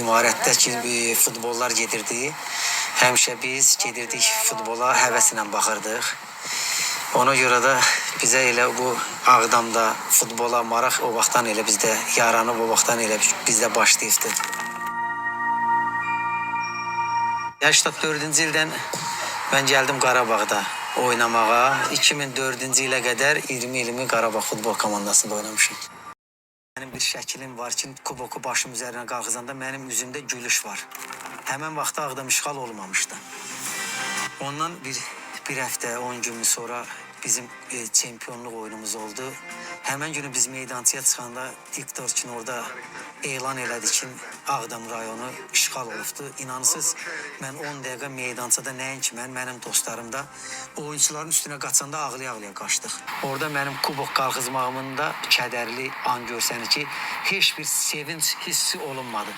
imarətdəki futbollar gedirdi. Həmişə biz gedirdik futbola həvəslə baxırdıq. Ona görə də bizə elə bu Ağdamda futbola maraq o vaxtdan elə bizdə yaranıb, o vaxtdan elə bizdə başlayıbdı. 84-cü ildən mən gəldim Qarabağda oynamağa. 2004-cü ilə qədər 20 ilimi Qarabağ futbol komandasında oynamışım. Mənim bir şəkilim var ki, kuboku başım üzərinə qalxızanda mənim üzümdə gülüş var. Həmən vaxtda Ağdam işğal olmamışdı. Ondan bir həftə, 10 gün sonra bizim çempionluq oyunumuz oldu. Həmən günü biz meydançaya çıxanda diktor üçün orada elan elədi ki, Ağdam rayonu işğal olubdu. İnanırsınız, mən 10 dəqiqə meydançada nəinki mənim dostlarım da oyuncuların üstünə qaçanda ağlaya-ağlaya qaçdıq. Orada mənim kubok qalxızmağımın da kədərli an görsənir ki, heç bir sevinç hissi olunmadı.